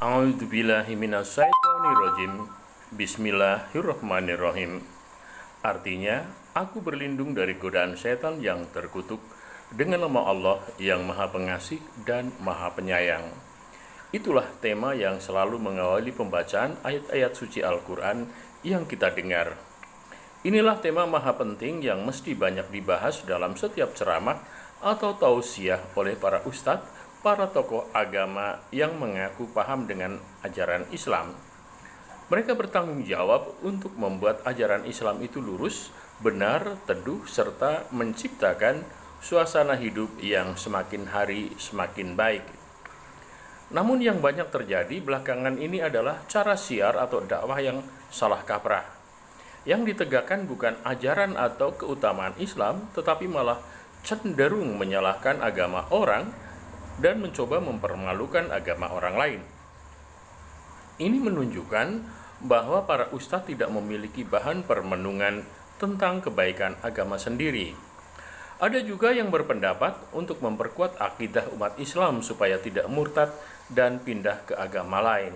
A'udzubillahi minasyaitonirrajim. Bismillahirrahmanirrahim. Artinya, aku berlindung dari godaan setan yang terkutuk dengan nama Allah yang Maha Pengasih dan Maha Penyayang. Itulah tema yang selalu mengawali pembacaan ayat-ayat suci Al-Quran yang kita dengar. Inilah tema maha penting yang mesti banyak dibahas dalam setiap ceramah atau tausiah oleh para ustadz, para tokoh agama yang mengaku paham dengan ajaran Islam. Mereka bertanggung jawab untuk membuat ajaran Islam itu lurus, benar, teduh, serta menciptakan suasana hidup yang semakin hari semakin baik. Namun yang banyak terjadi belakangan ini adalah cara siar atau dakwah yang salah kaprah. Yang ditegakkan bukan ajaran atau keutamaan Islam, tetapi malah cenderung menyalahkan agama orang dan mencoba mempermalukan agama orang lain. Ini menunjukkan bahwa para ustadz tidak memiliki bahan permenungan tentang kebaikan agama sendiri. Ada juga yang berpendapat untuk memperkuat akidah umat Islam supaya tidak murtad dan pindah ke agama lain.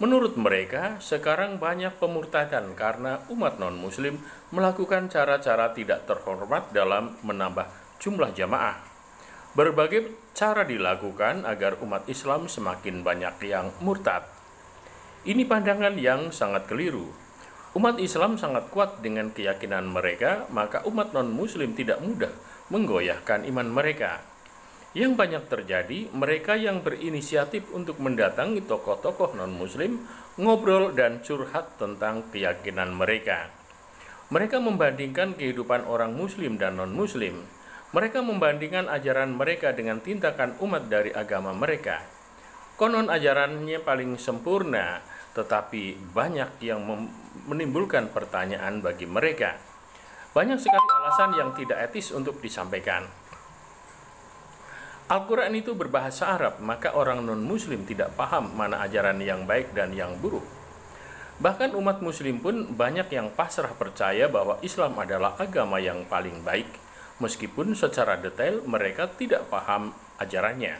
Menurut mereka, sekarang banyak pemurtadan karena umat non-muslim melakukan cara-cara tidak terhormat dalam menambah jumlah jamaah. Berbagai cara dilakukan agar umat Islam semakin banyak yang murtad. Ini pandangan yang sangat keliru. Umat Islam sangat kuat dengan keyakinan mereka, maka umat non-muslim tidak mudah menggoyahkan iman mereka. Yang banyak terjadi, mereka yang berinisiatif untuk mendatangi tokoh-tokoh non-muslim, ngobrol dan curhat tentang keyakinan mereka. Mereka membandingkan kehidupan orang muslim dan non-muslim. Mereka membandingkan ajaran mereka dengan tindakan umat dari agama mereka. Konon ajarannya paling sempurna, tetapi banyak yang menimbulkan pertanyaan bagi mereka. Banyak sekali alasan yang tidak etis untuk disampaikan. Al-Quran itu berbahasa Arab, maka orang non-muslim tidak paham mana ajaran yang baik dan yang buruk. Bahkan umat muslim pun banyak yang pasrah percaya bahwa Islam adalah agama yang paling baik, meskipun secara detail mereka tidak paham ajarannya.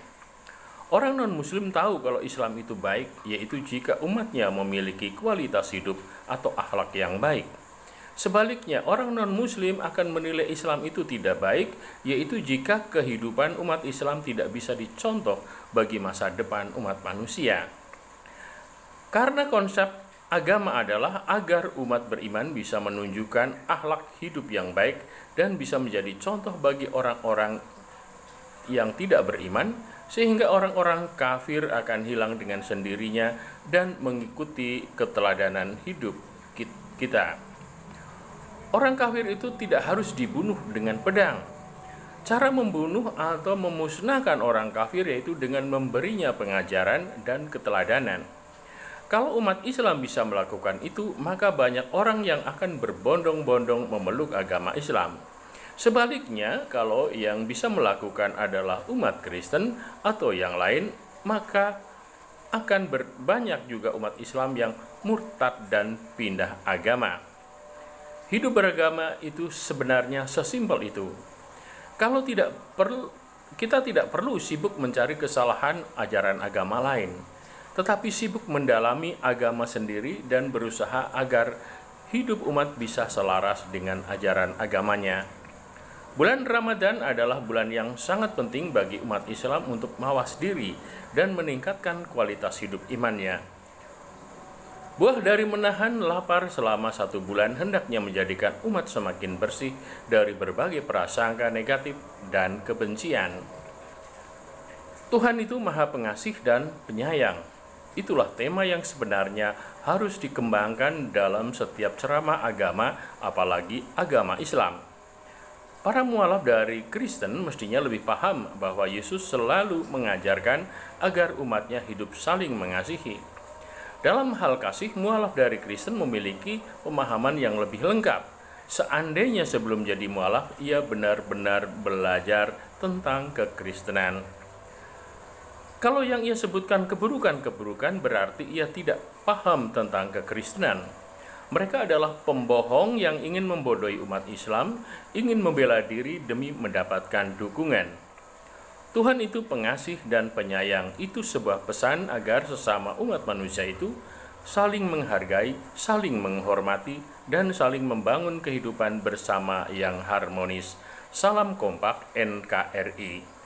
Orang non-muslim tahu kalau Islam itu baik, yaitu jika umatnya memiliki kualitas hidup atau akhlak yang baik. Sebaliknya, orang non-muslim akan menilai Islam itu tidak baik, yaitu jika kehidupan umat Islam tidak bisa dicontoh bagi masa depan umat manusia. Karena konsep agama adalah agar umat beriman bisa menunjukkan akhlak hidup yang baik dan bisa menjadi contoh bagi orang-orang yang tidak beriman, sehingga orang-orang kafir akan hilang dengan sendirinya dan mengikuti keteladanan hidup kita. Orang kafir itu tidak harus dibunuh dengan pedang. Cara membunuh atau memusnahkan orang kafir yaitu dengan memberinya pengajaran dan keteladanan. Kalau umat Islam bisa melakukan itu, maka banyak orang yang akan berbondong-bondong memeluk agama Islam. Sebaliknya, kalau yang bisa melakukan adalah umat Kristen atau yang lain, maka akan banyak juga umat Islam yang murtad dan pindah agama. Hidup beragama itu sebenarnya sesimpel itu. Kita tidak perlu sibuk mencari kesalahan ajaran agama lain, tetapi sibuk mendalami agama sendiri dan berusaha agar hidup umat bisa selaras dengan ajaran agamanya. Bulan Ramadan adalah bulan yang sangat penting bagi umat Islam untuk mawas diri dan meningkatkan kualitas hidup imannya. Buah dari menahan lapar selama 1 bulan hendaknya menjadikan umat semakin bersih dari berbagai prasangka negatif dan kebencian. Tuhan itu Maha Pengasih dan Penyayang. Itulah tema yang sebenarnya harus dikembangkan dalam setiap ceramah agama, apalagi agama Islam. Para mualaf dari Kristen mestinya lebih paham bahwa Yesus selalu mengajarkan agar umatnya hidup saling mengasihi. Dalam hal kasih, mualaf dari Kristen memiliki pemahaman yang lebih lengkap. Seandainya sebelum jadi mualaf, ia benar-benar belajar tentang kekristenan. Kalau yang ia sebutkan keburukan-keburukan, berarti ia tidak paham tentang kekristenan. Mereka adalah pembohong yang ingin membodohi umat Islam, ingin membela diri demi mendapatkan dukungan. Tuhan itu pengasih dan penyayang. Itu sebuah pesan agar sesama umat manusia itu saling menghargai, saling menghormati, dan saling membangun kehidupan bersama yang harmonis. Salam kompak NKRI.